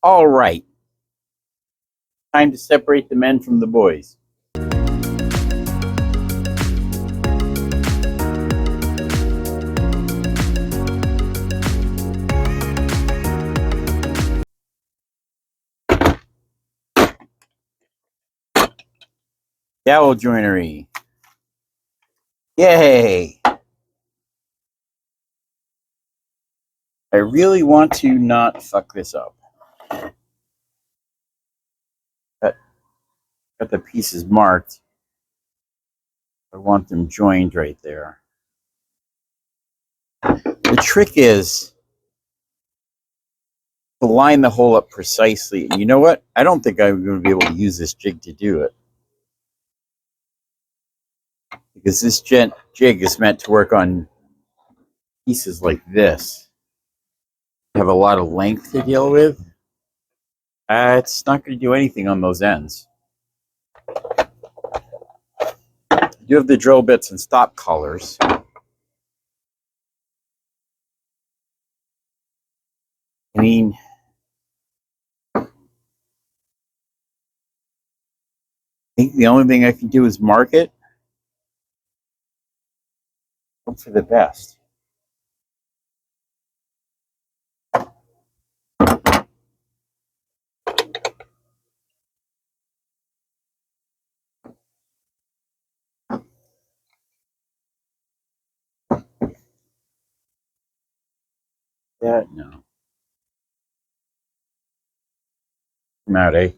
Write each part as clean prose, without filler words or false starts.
All right, time to separate the men from the boys. Dowel Joinery. Yay! I really want to not fuck this up. Got the pieces marked. I want them joined right there. The trick is to line the hole up precisely. And you know what? I don't think I'm going to be able to use this jig to do it. Because this jig is meant to work on pieces like this. Have a lot of length to deal with. It's not going to do anything on those ends. You have the drill bits and stop collars. I mean, I think the only thing I can do is mark it. Hope for the best. Yeah, no. Come out, eh?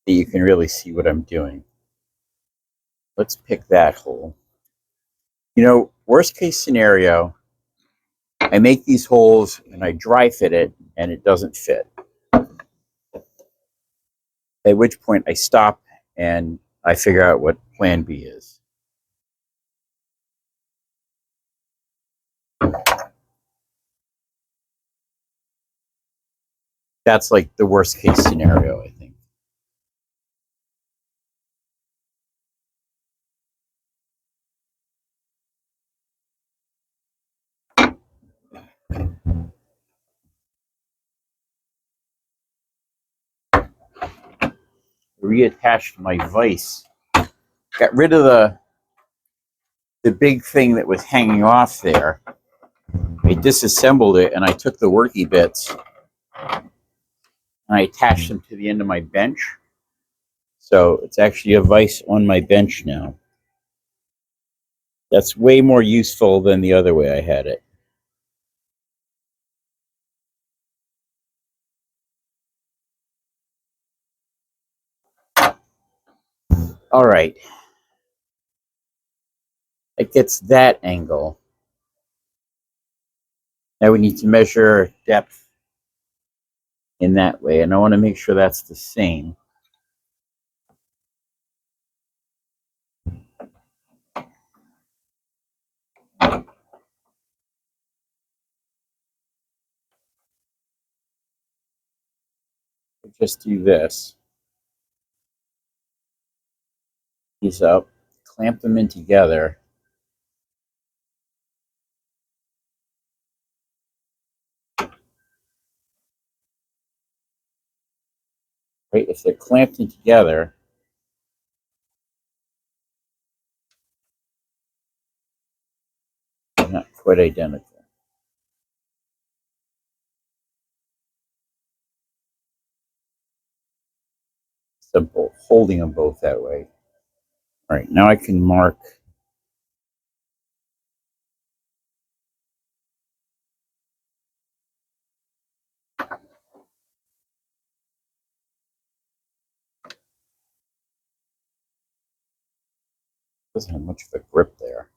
You can really see what I'm doing. Let's pick that hole. You know, worst case scenario, I make these holes and I dry fit it and it doesn't fit. At which point I stop and I figure out what plan B is. That's like the worst case scenario, I think. Reattached my vise. Got rid of the big thing that was hanging off there. I disassembled it and I took the worky bits and I attached them to the end of my bench. So it's actually a vise on my bench now. That's way more useful than the other way I had it. All right. It gets that angle. Now we need to measure depth in that way, and I want to make sure that's the same. Just do this. These up, clamp them in together. Right, if they're clamped in together, they're not quite identical. Simple, holding them both that way. All right, now I can mark. Doesn't have much of a grip there.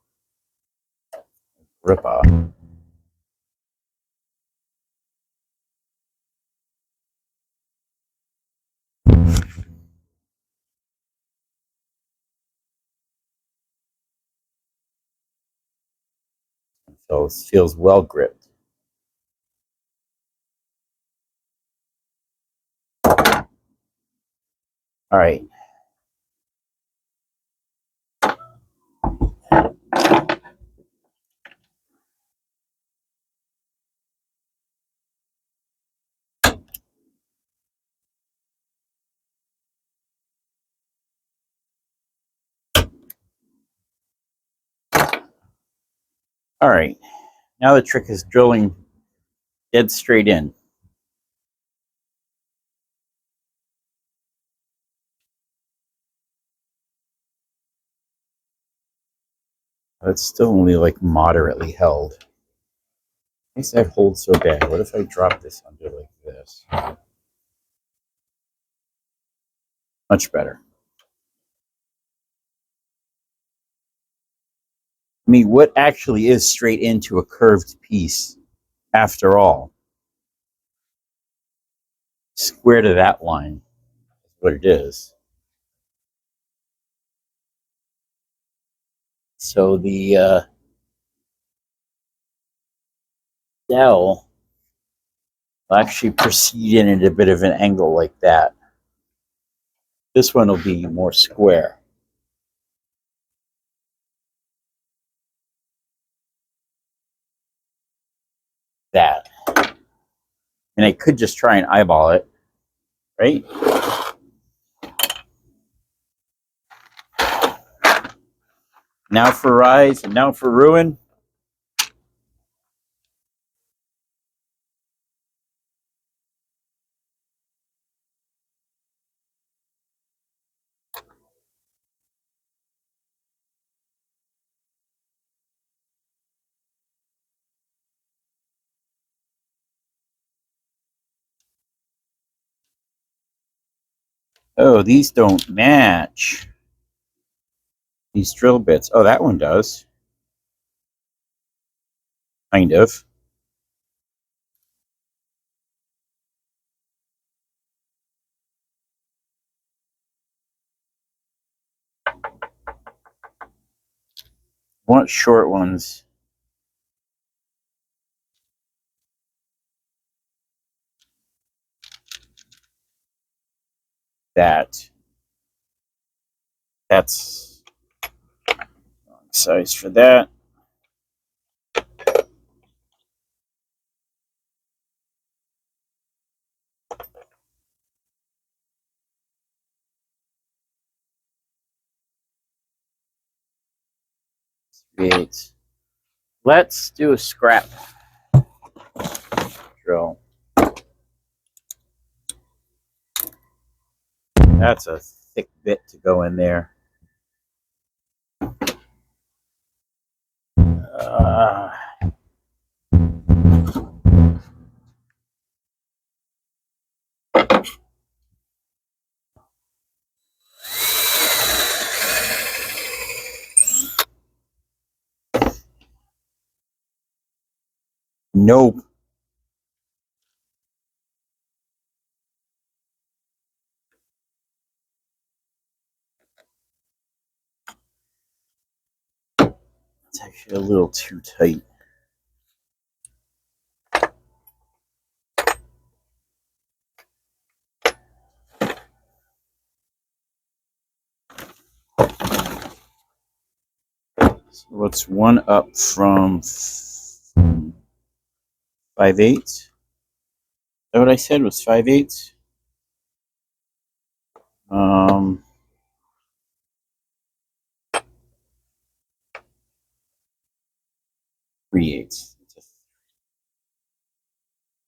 Grip off. So it feels well gripped. All right. All right, now the trick is drilling dead straight in. It's still only like moderately held. I guess that holds so bad. What if I drop this under like this? Much better. I mean, what actually is straight into a curved piece after all? Square to that line is what it is. So the dowel will actually proceed in at a bit of an angle like that. This one will be more square. That. And I could just try and eyeball it, right? Now for rise and now for ruin. Oh, these don't match. These drill bits. Oh, that one does. Kind of. I want short ones. That's wrong size for that. Create. Let's do a scrap drill. That's a thick bit to go in there. Uh, nope. It's actually a little too tight. So what's one up from 5/8? Is that what I said was 5/8? 3/8.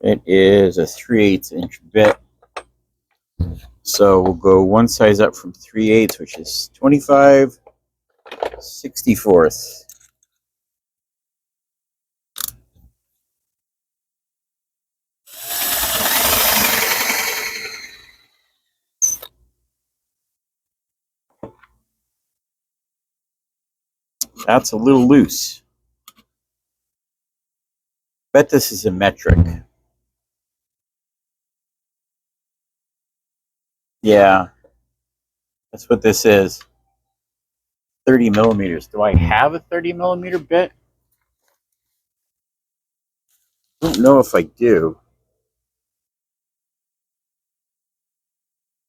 It is a 3/8 inch bit. So we'll go one size up from 3/8, which is 25/64. That's a little loose. Bet this is a metric. Yeah, that's what this is. 30 millimeters. Do I have a 30 millimeter bit? I don't know if I do.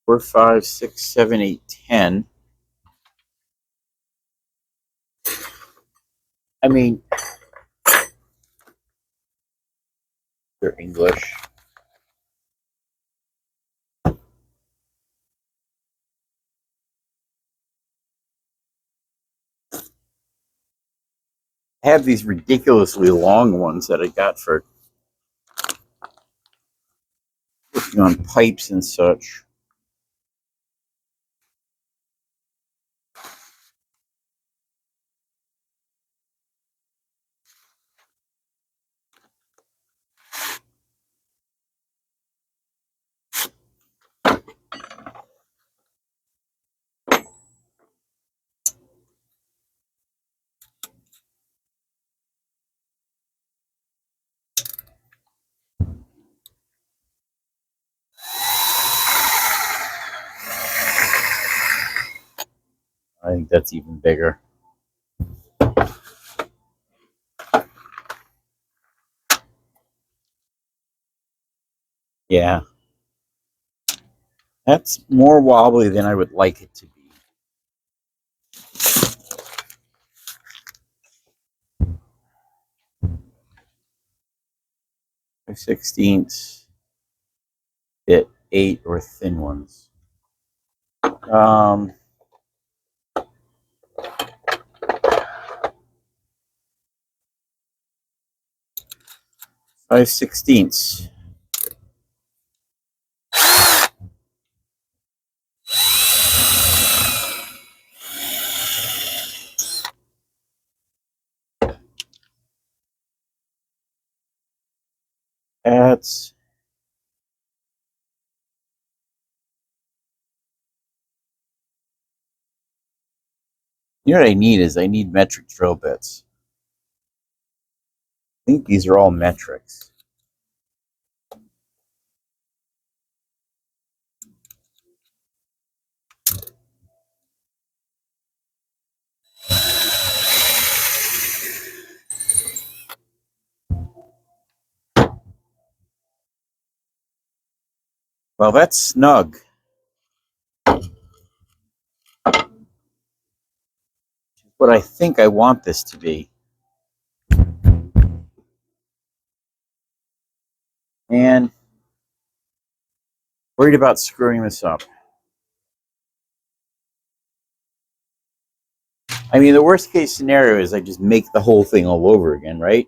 4, 5, 6, 7, 8, 10. I mean, they're English. I have these ridiculously long ones that I got for working on pipes and such. I think that's even bigger. Yeah, that's more wobbly than I would like it to be. 5/16 bit 8 or thin ones. Um, 5/16. That's, you know what I need is I need metric drill bits. I think these are all metrics. Well, that's snug. What I think I want this to be. And worried about screwing this up. I mean, the worst case scenario is I just make the whole thing all over again, right?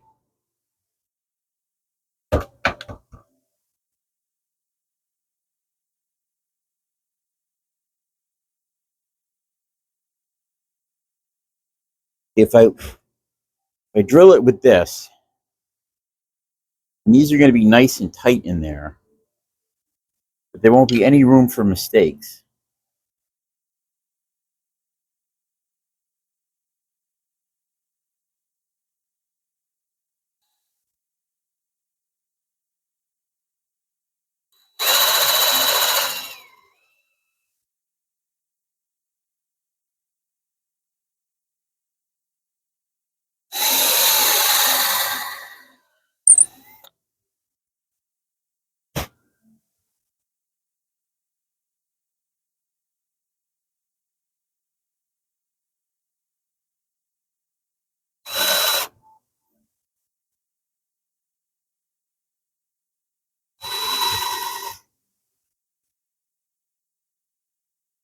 If I drill it with this, and these are going to be nice and tight in there, but there won't be any room for mistakes.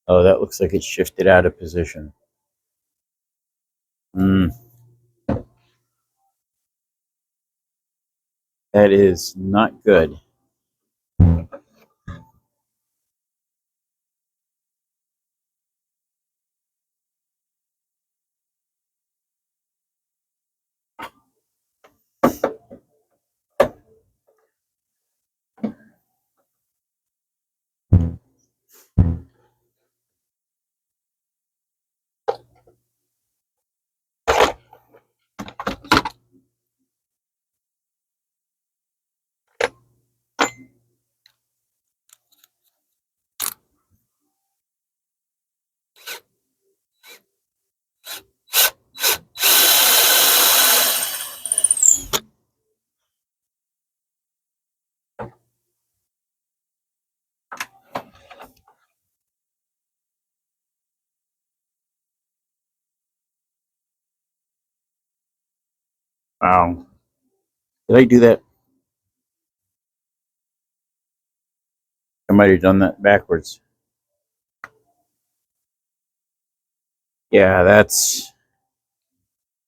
Oh, that looks like it shifted out of position. That is not good. Wow. Did I do that? I might have done that backwards. Yeah, that's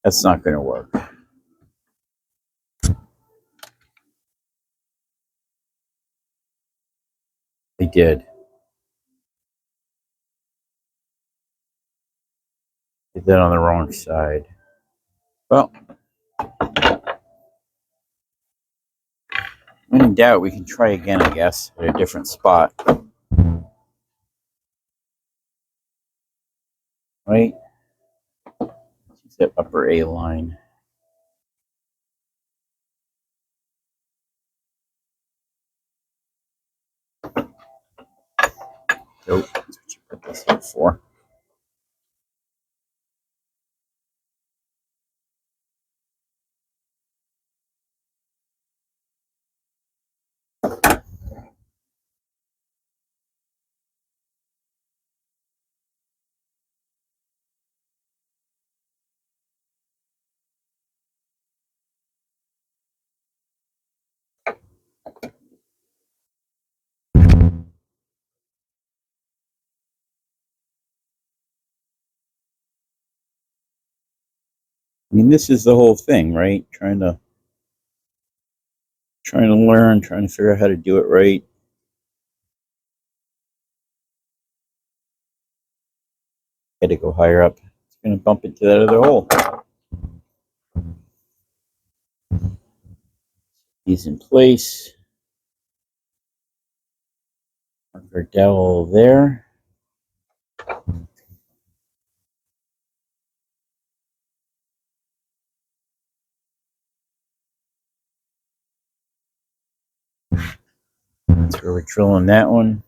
That's not going to work. They did. Did that on the wrong side. Well, when in doubt, we can try again, I guess, at a different spot. Right? Use that upper A line. Nope, that's what you put this here for. I mean, this is the whole thing, right? Trying to learn, trying to figure out how to do it right. Had to go higher up. It's going to bump into that other hole. He's in place. Mark our dowel there. That's where we're drilling that one.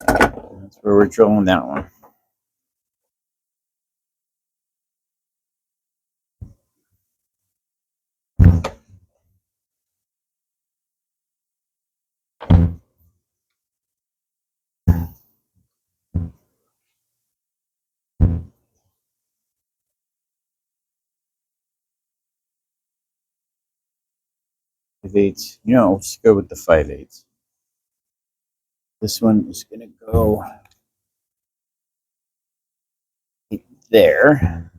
That's where we're drilling that one. Five eighths. You know, let's go with the 5/8. This one is going to go right there.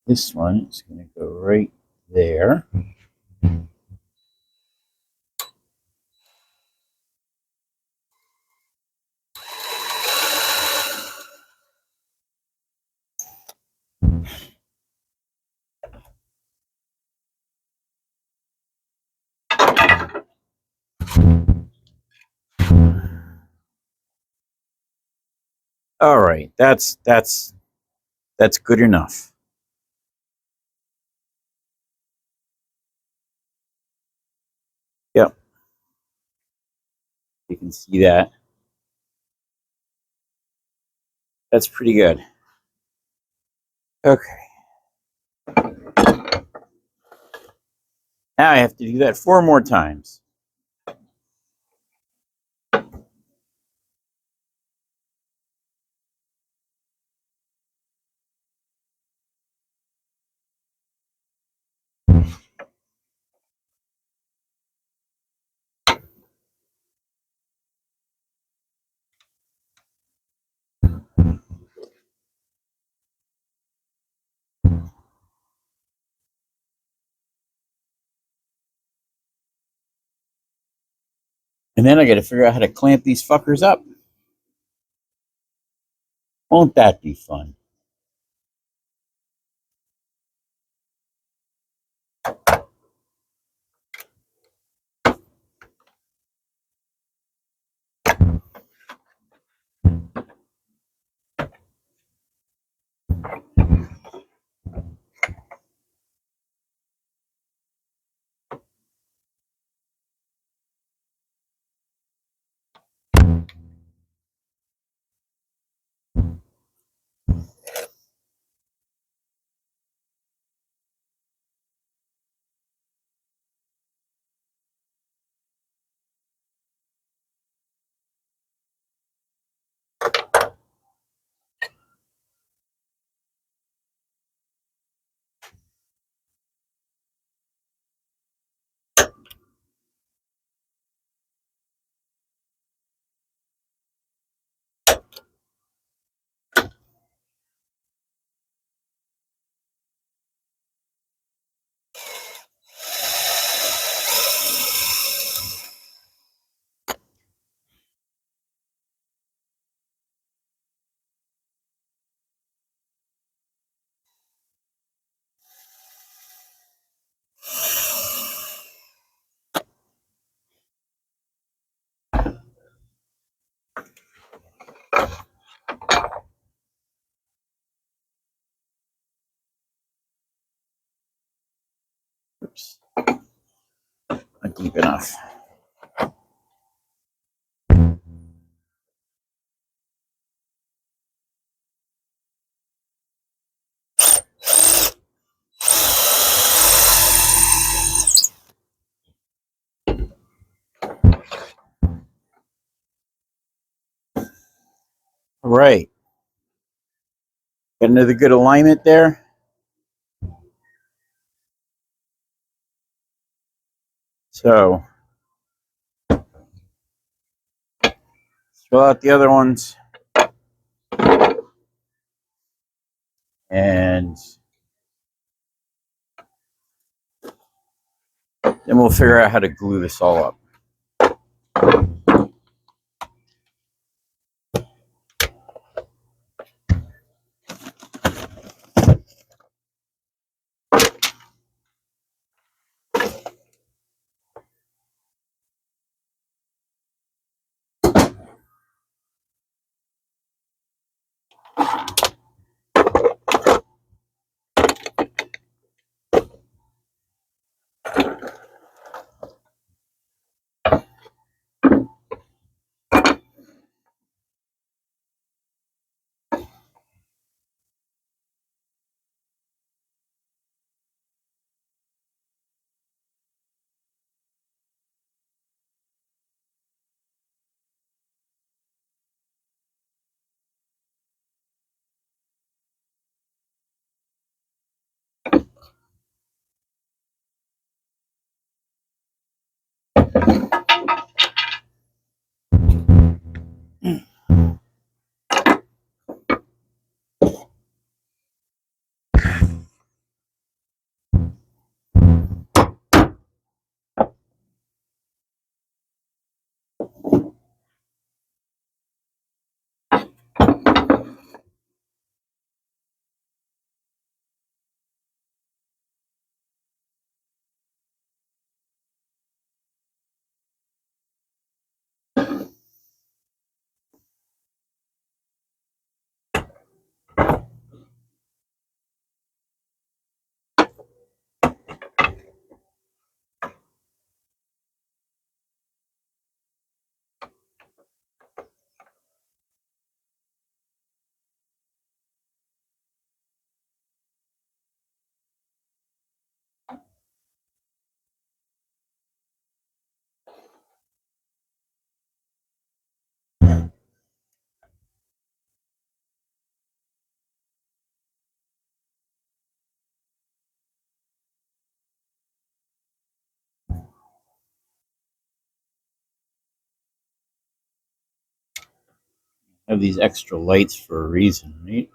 This one is going to go right there. All right, that's good enough. Yep, you can see that. That's pretty good. Okay. Now I have to do that 4 more times. And then I got to figure out how to clamp these fuckers up. Won't that be fun? not deep enough. All right. Got another good alignment there. So fill out the other ones. And then we'll figure out how to glue this all up. Have these extra lights for a reason, right?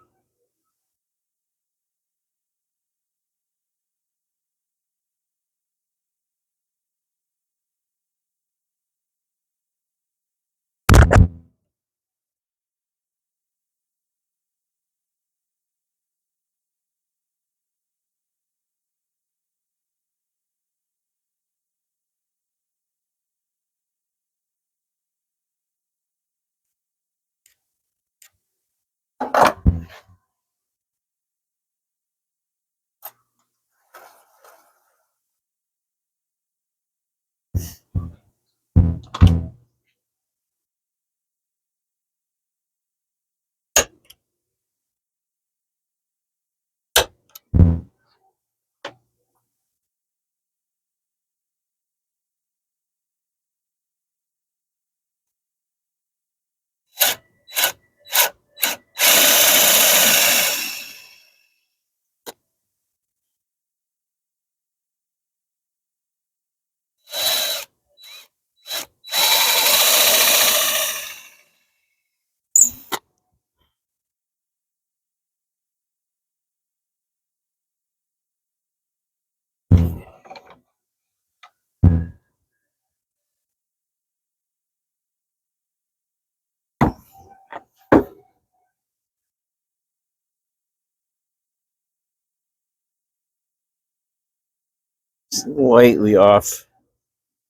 Slightly off,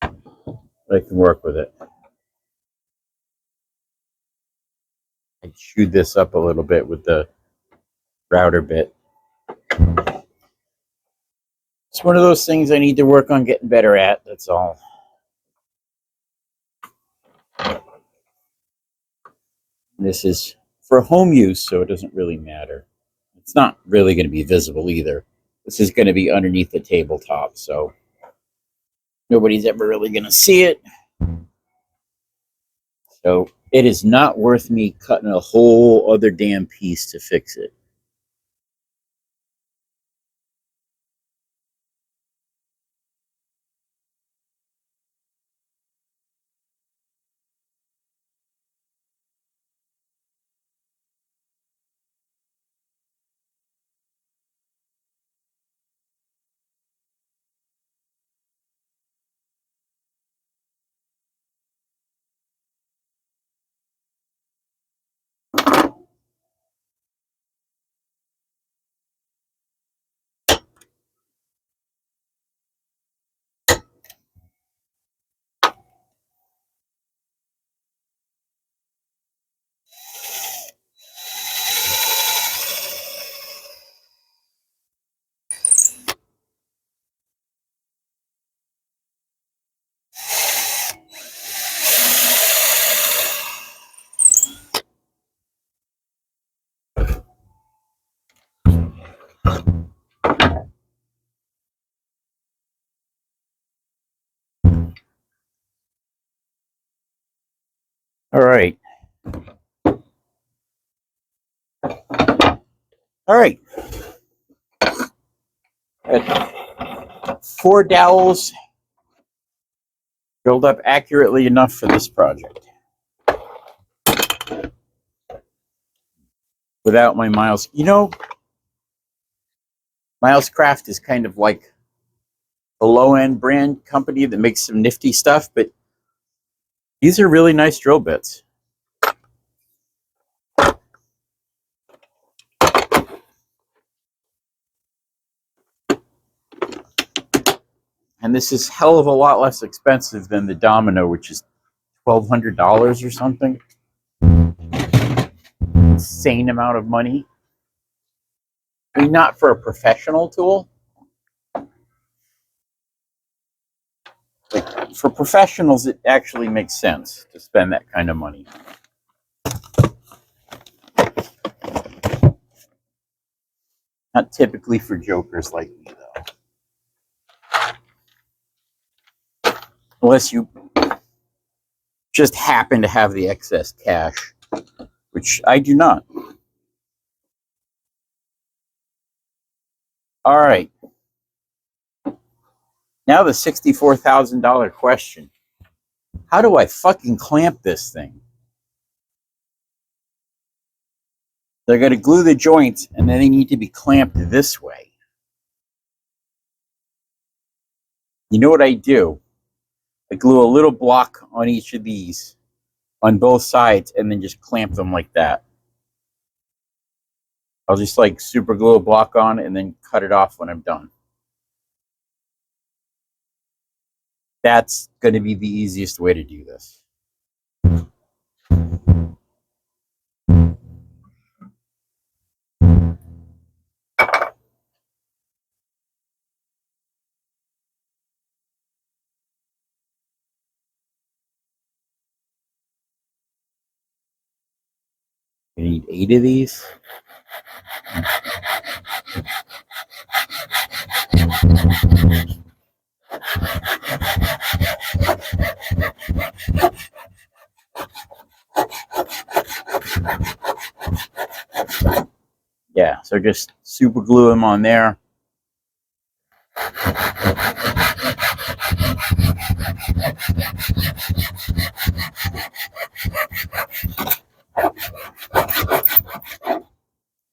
but I can work with it. I chewed this up a little bit with the router bit. It's one of those things I need to work on getting better at, that's all. This is for home use, so it doesn't really matter. It's not really going to be visible either. This is going to be underneath the tabletop, so nobody's ever really going to see it. So it is not worth me cutting a whole other damn piece to fix it. All right. All right. Got 4 dowels drilled up accurately enough for this project. Without my Miles. You know, Miles Craft is kind of like a low-end brand company that makes some nifty stuff, but these are really nice drill bits. And this is hell of a lot less expensive than the Domino, which is $1,200 or something. Insane amount of money. I mean, not for a professional tool. Like, for professionals, it actually makes sense to spend that kind of money. Not typically for jokers like me, though. Unless you just happen to have the excess cash, which I do not. All right. Now the $64,000 question. How do I fucking clamp this thing? They're going to glue the joints, and then they need to be clamped this way. You know what I do? I glue a little block on each of these on both sides, and then just clamp them like that. I'll just like super glue a block on and then cut it off when I'm done. That's going to be the easiest way to do this. You need 8 of these. Yeah, so just super glue them on there.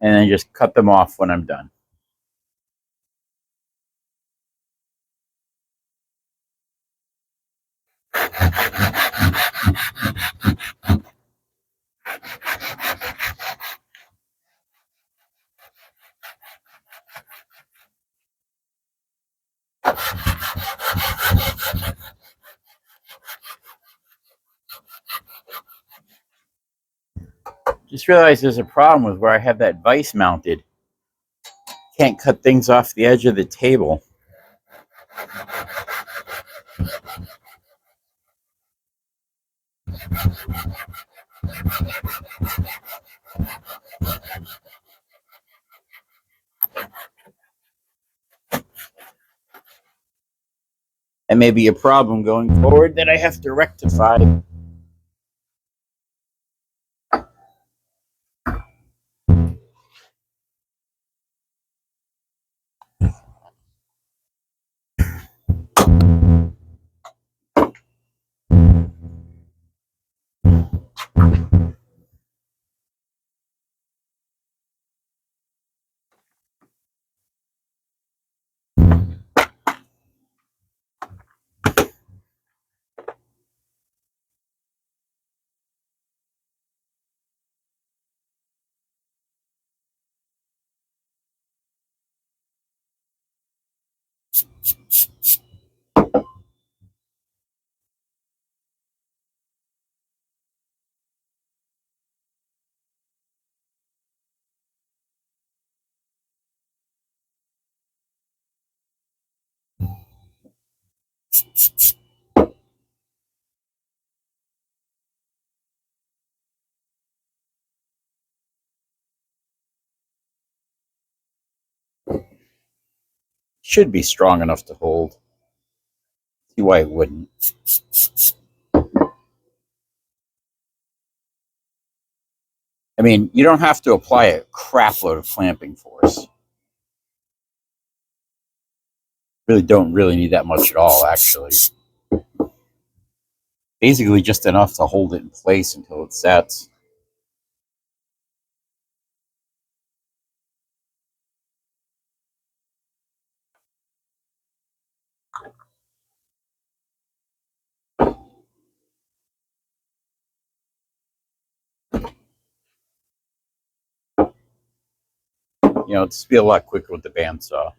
And then just cut them off when I'm done. Just realized there's a problem with where I have that vise mounted. Can't cut things off the edge of the table. That may be a problem going forward that I have to rectify. Should be strong enough to hold. See why it wouldn't. I mean, you don't have to apply a crap load of clamping force. Really don't need that much at all, actually. Basically just enough to hold it in place until it sets. You know, just be a lot quicker with the bandsaw.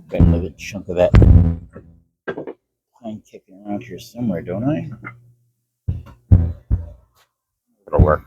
Got another chunk of that pine kicking around here somewhere, don't I? It'll work.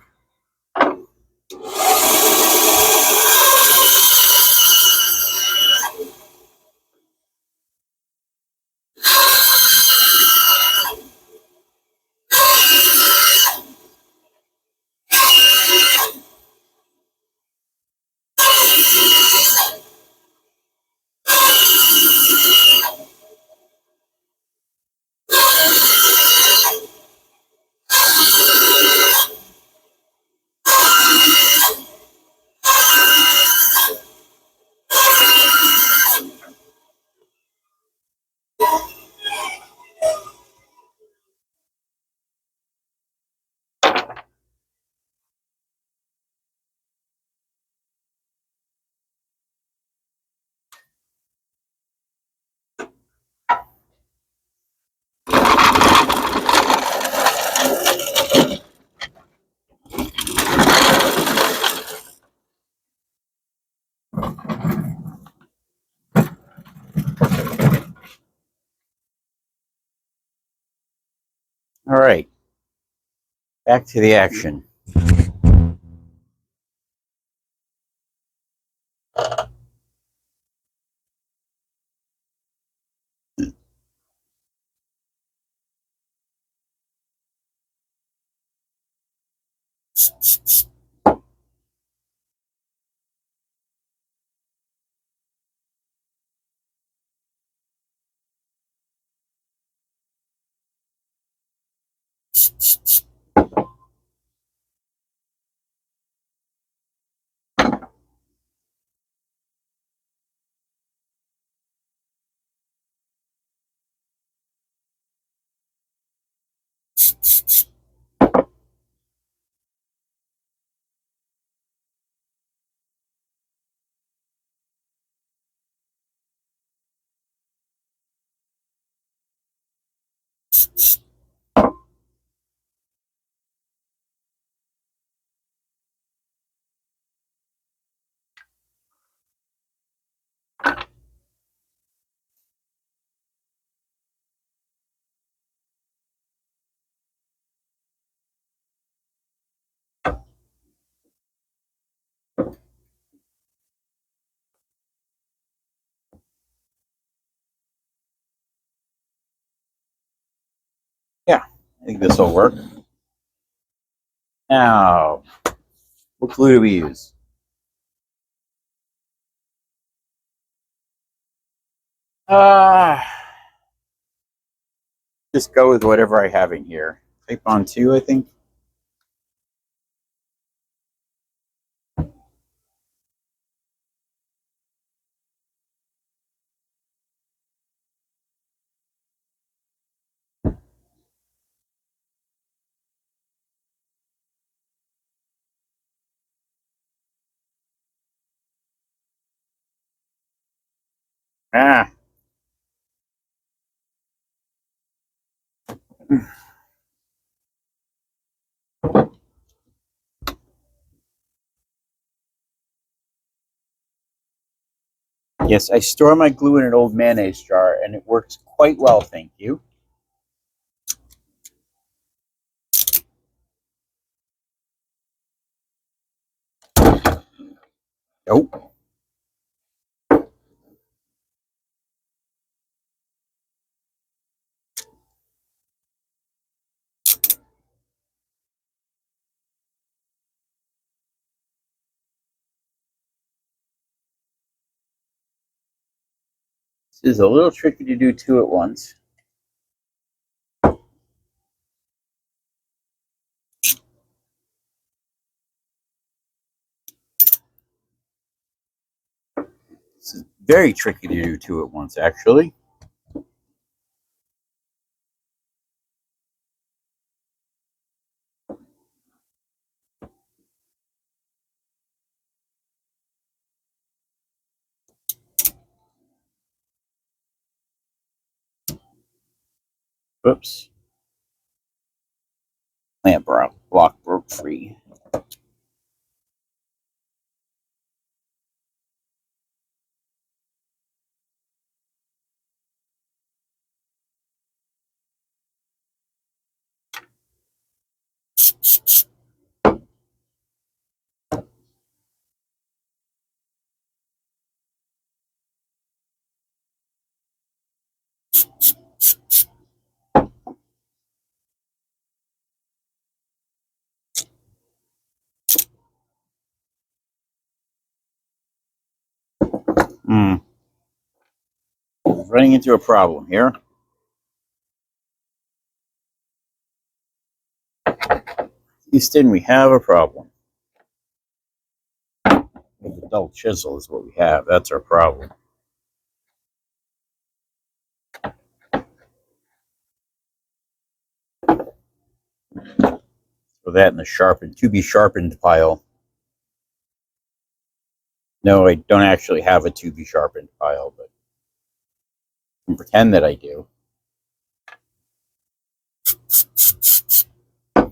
All right, back to the action. think this will work. Now, what glue do we use? Just go with whatever I have in here. Type on 2, I think. Ah. Yes, I store my glue in an old mayonnaise jar, and it works quite well, thank you. Nope. This is a little tricky to do 2 at once. This is very tricky to do 2 at once, actually. Oops. Lamp block broke free. Running into a problem here. Houston, we have a problem. The dull chisel is what we have. That's our problem. So that in the sharpened, to be sharpened pile. No, I don't actually have a to be sharpened pile, but I can pretend that I do. I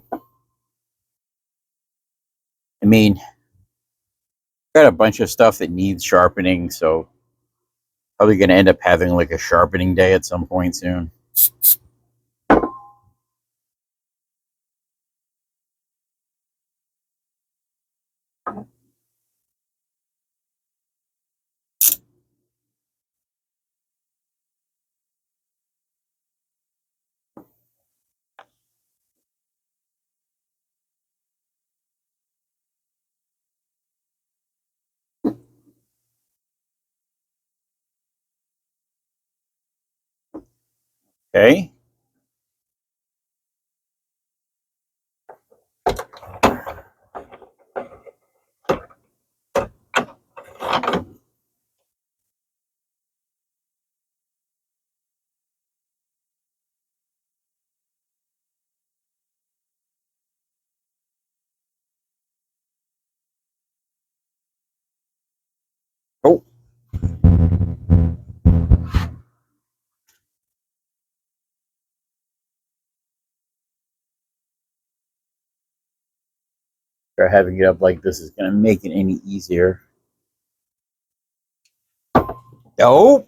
mean, I've got a bunch of stuff that needs sharpening, so probably going to end up having like a sharpening day at some point soon. Okay. Oh. Try having it up like this is going to make it any easier. No.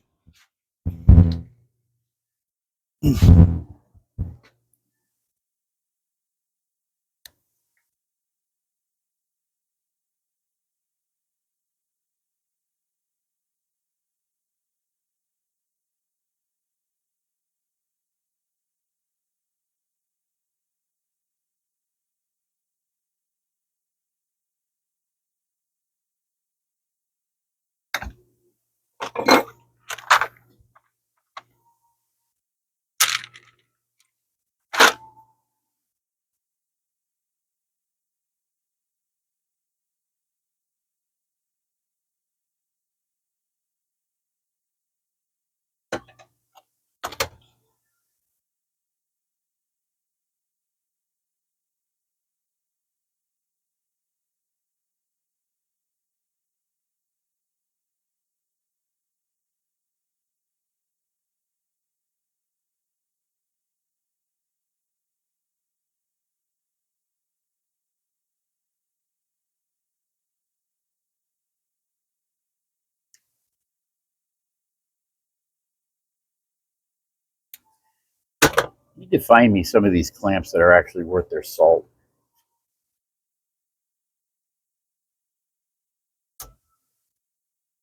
You need to find me some of these clamps that are actually worth their salt.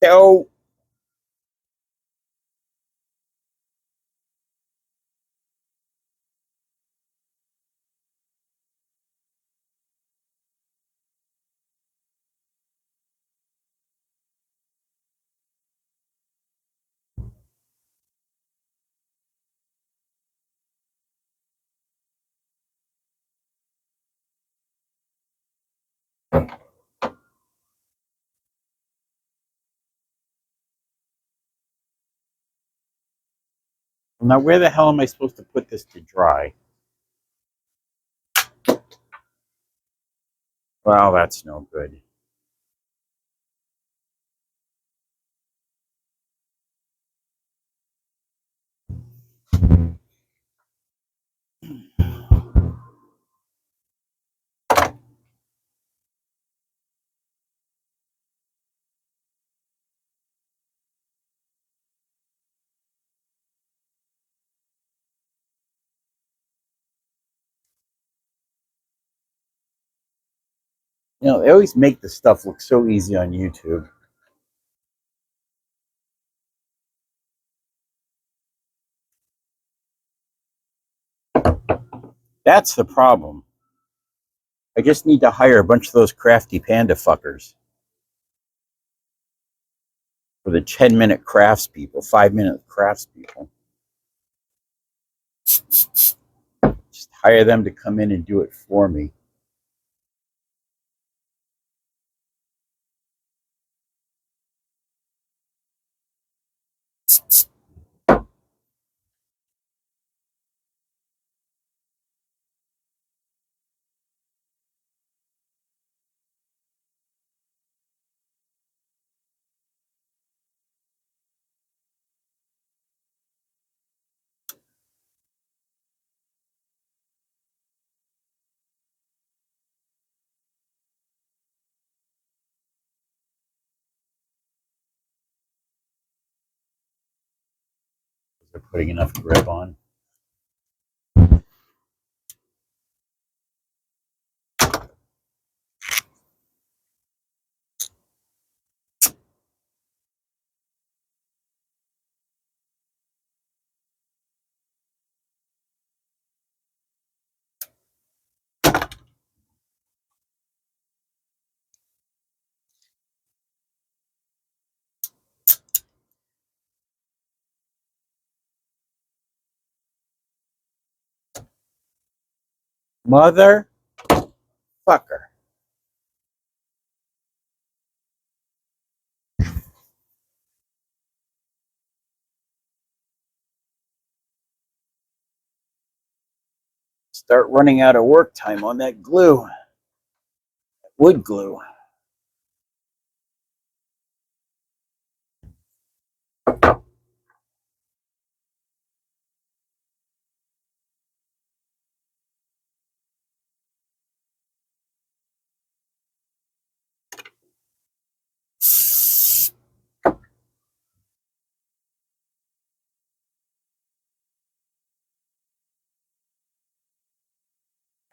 So, now where the hell am I supposed to put this to dry? Well, that's no good. You know, they always make the stuff look so easy on YouTube. That's the problem. I just need to hire a bunch of those crafty panda fuckers. For the 10-minute crafts people, 5-minute crafts people. Just hire them to come in and do it for me. They're putting enough grip on. Mother fucker. Start running out of work time on that glue. Wood glue.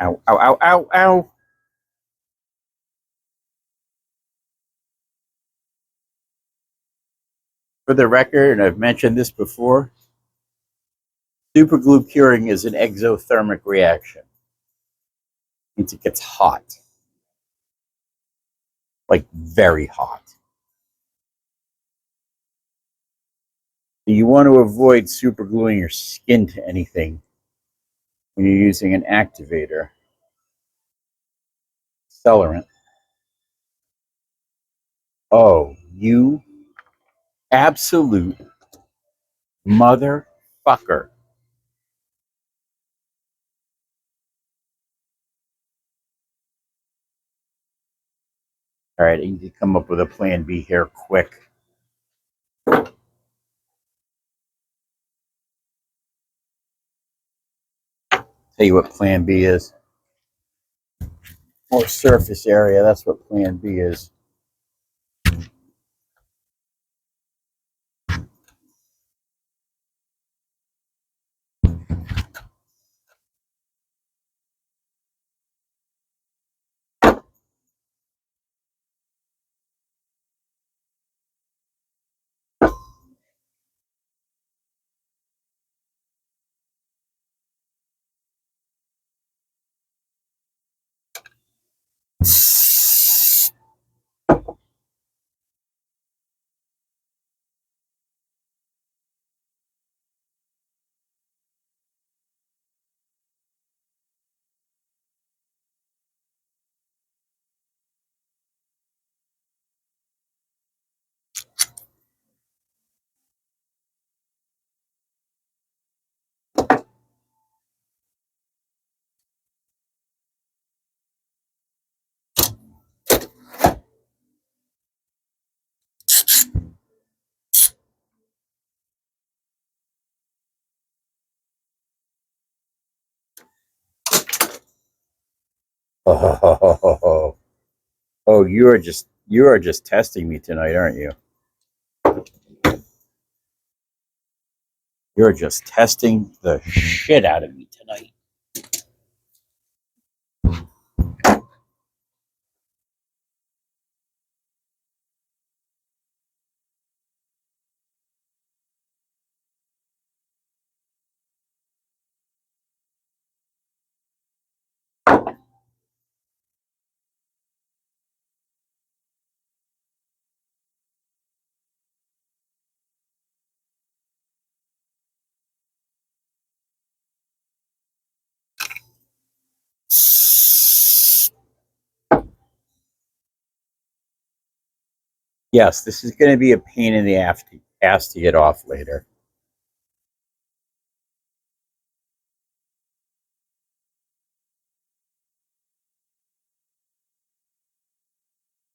Ow, ow, ow, ow, ow. For the record, and I've mentioned this before, super glue curing is an exothermic reaction. It means it gets hot. Like very hot. You want to avoid super gluing your skin to anything when you're using an activator. Accelerant. Oh, you absolute motherfucker. All right, I need to come up with a plan B here quick. Tell you what plan B is. More surface area, that's what plan B is. Oh, you are just testing me tonight, aren't you? You're just testing the shit out of me tonight. Yes, this is going to be a pain in the ass to get off later.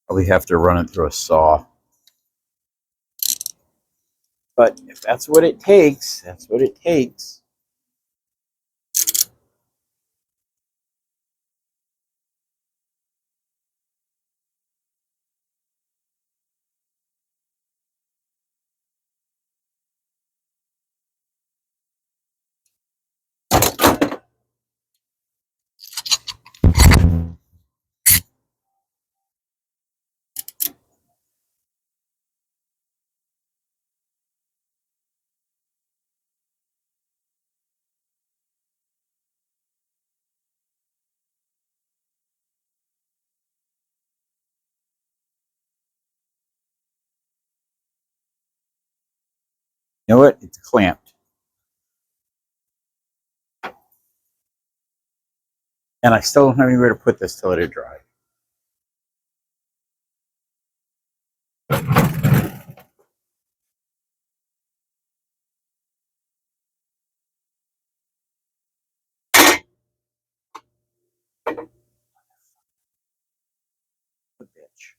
Probably have to run it through a saw. But if that's what it takes, that's what it takes. You know what? It's clamped. And I still don't have anywhere to put this to let it dry. The bitch.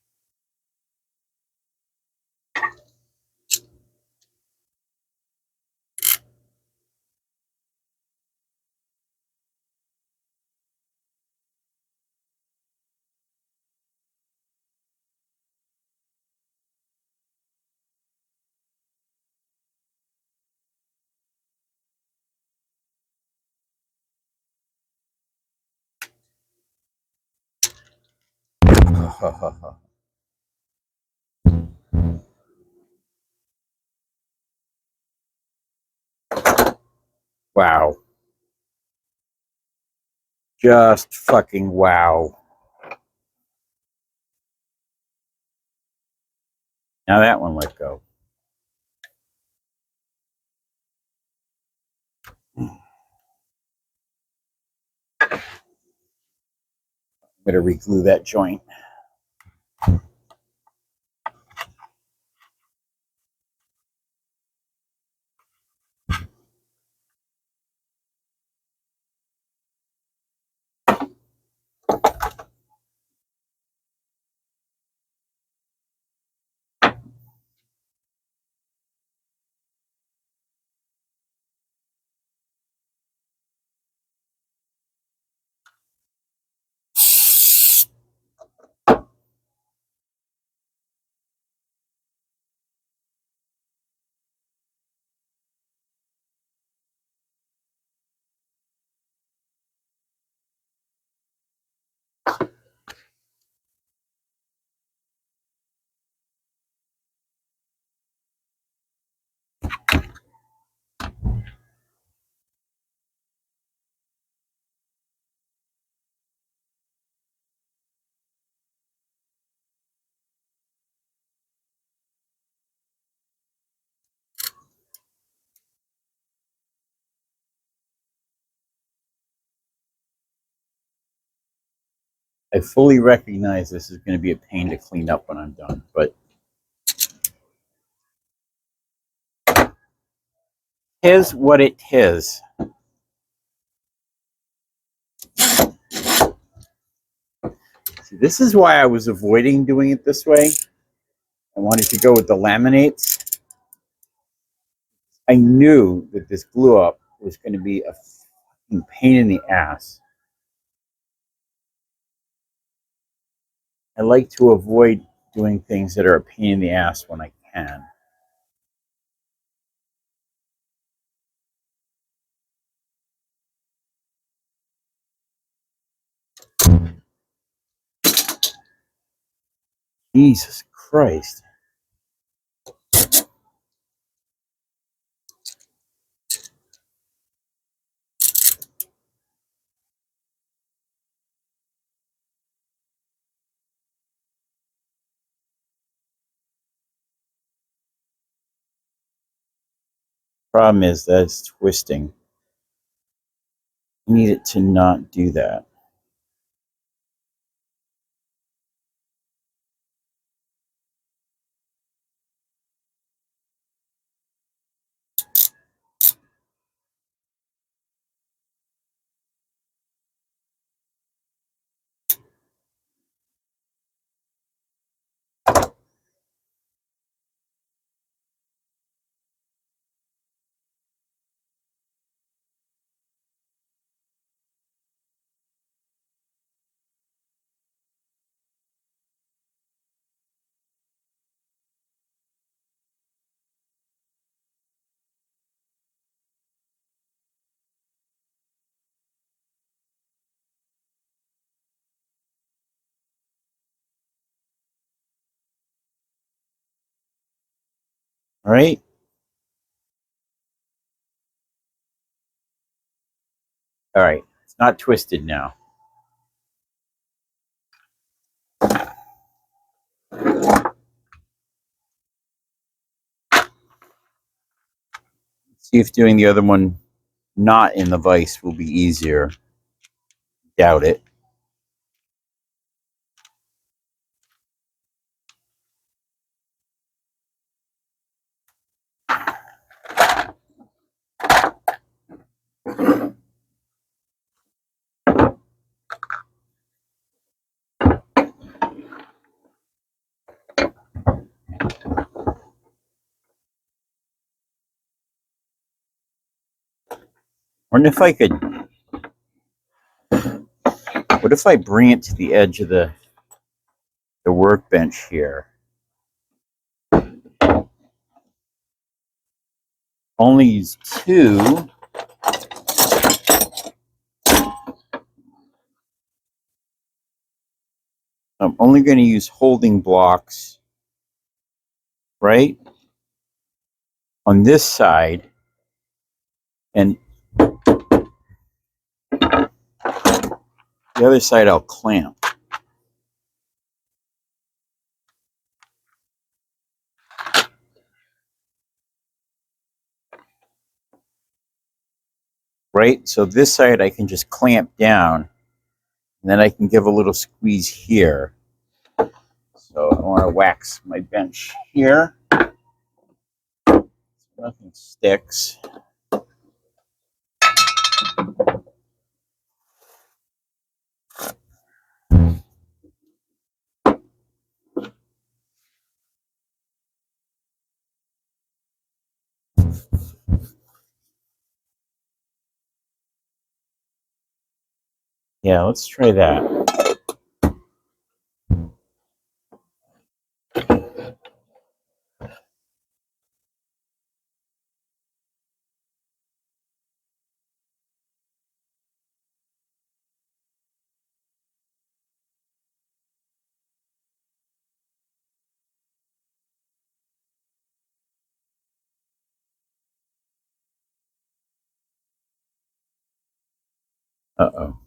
Wow. Just fucking wow. Now that one let go. I'm going to re-glue that joint. I fully recognize this is going to be a pain to clean up when I'm done, but here's what it is. See, this is why I was avoiding doing it this way. I wanted to go with the laminates. I knew that this glue up was going to be a fucking pain in the ass. I like to avoid doing things that are a pain in the ass when I can. Jesus Christ. Problem is that it's twisting. I need it to not do that. All right? All right. It's not twisted now. See if doing the other one not in the vise will be easier. Doubt it. Wonder if I could. What if I bring it to the edge of the workbench here? Only use two. I'm only going to use holding blocks, right? On this side. And the other side I'll clamp. Right? So this side I can just clamp down. And then I can give a little squeeze here. So I want to wax my bench here. So nothing sticks. Yeah, let's try that. Uh-oh.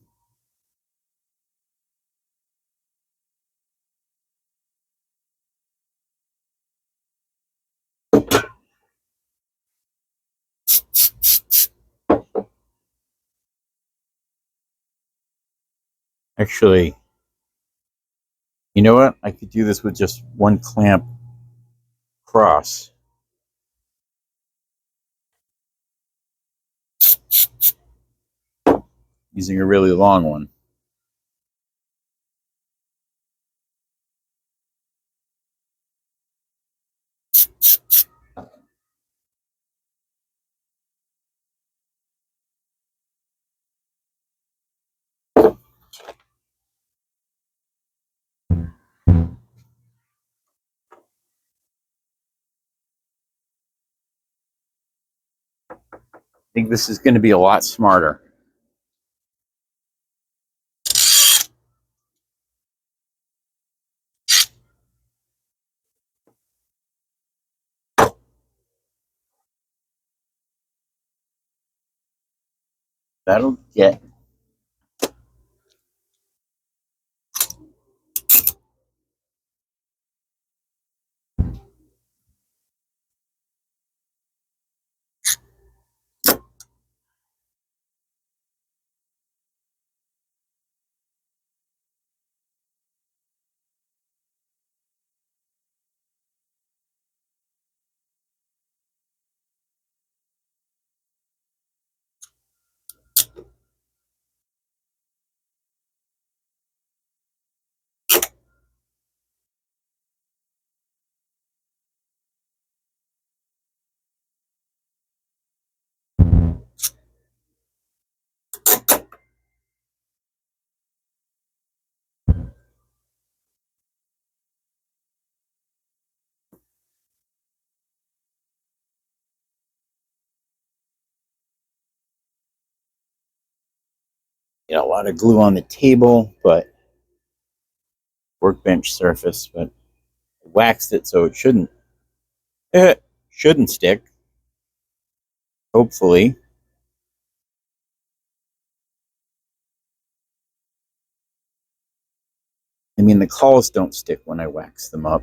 Actually, You know what? I could do this with just one clamp cross. Using a really long one. I think this is going to be a lot smarter. That'll get a lot of glue on the table, but workbench surface, but I waxed it so it shouldn't stick. Hopefully. I mean, the cauls don't stick when I wax them up.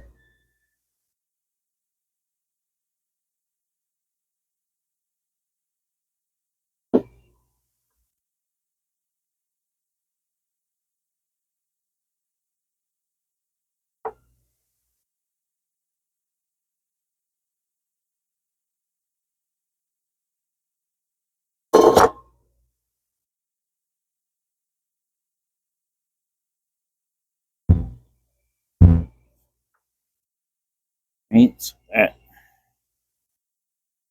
Right? So that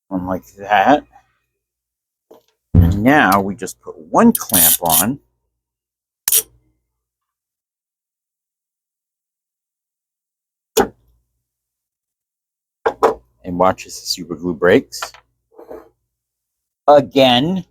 one like that. And now we just put one clamp on. And watch as the super glue breaks. Again.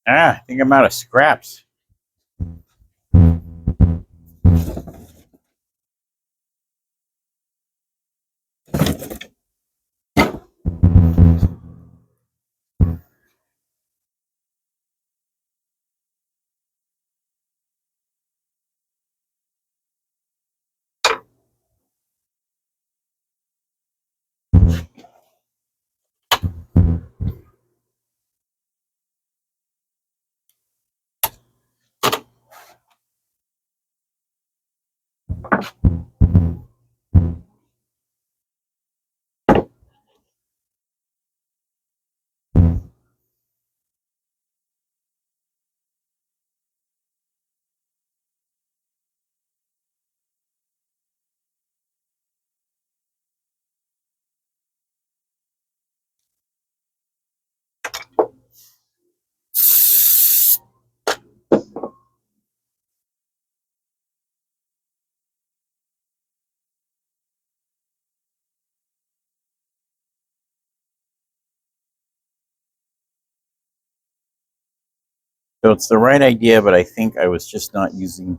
I think I'm out of scraps. So it's the right idea, but I think I was just not using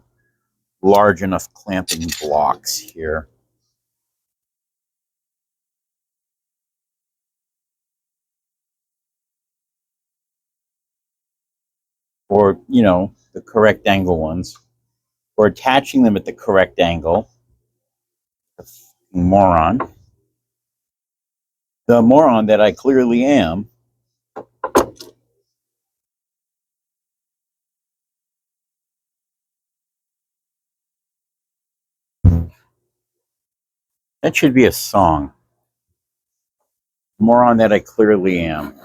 large enough clamping blocks here. Or, you know, the correct angle ones. Or attaching them at the correct angle. Moron. The moron that I clearly am. That should be a song. Moron that I clearly am.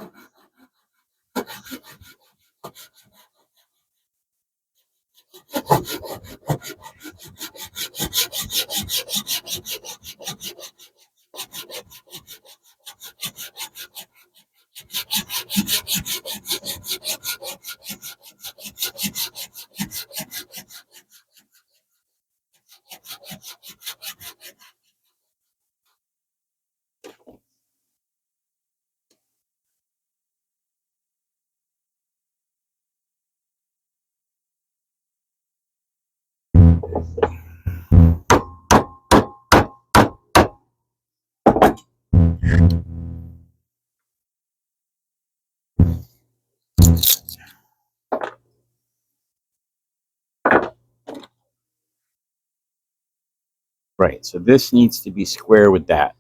Right, so this needs to be square with that.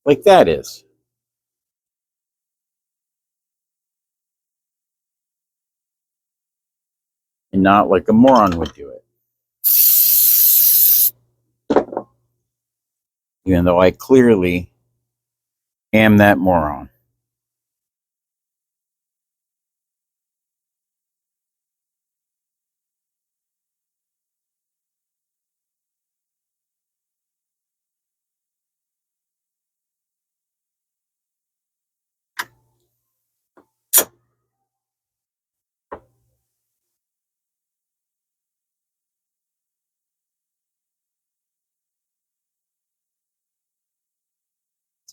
Like that is. And not like a moron would do it. Even though I clearly am that moron.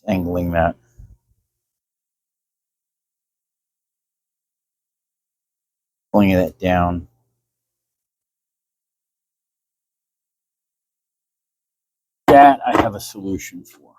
It's angling that. Pulling that down. That I have a solution for.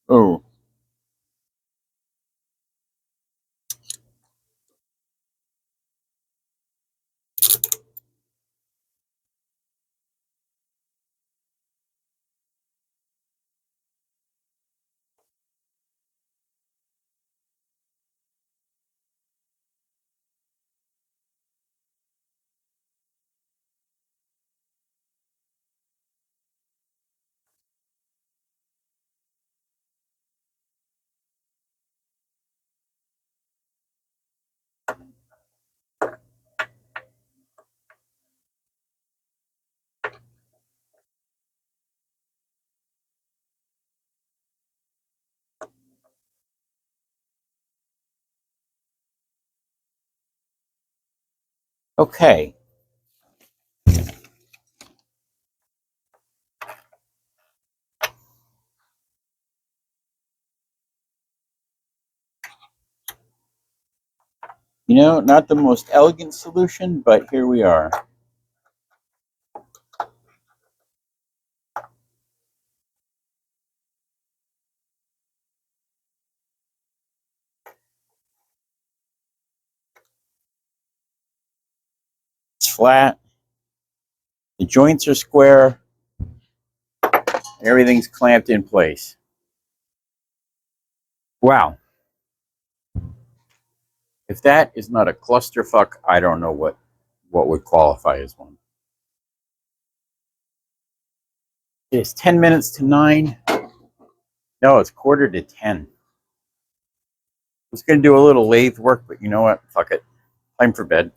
Oh, okay. You know, not the most elegant solution, but here we are. It's flat, the joints are square, and everything's clamped in place. Wow. If that is not a clusterfuck, I don't know what would qualify as one. It's 10 minutes to 9. No, it's quarter to 10. I was going to do a little lathe work, but you know what? Fuck it. Time for bed.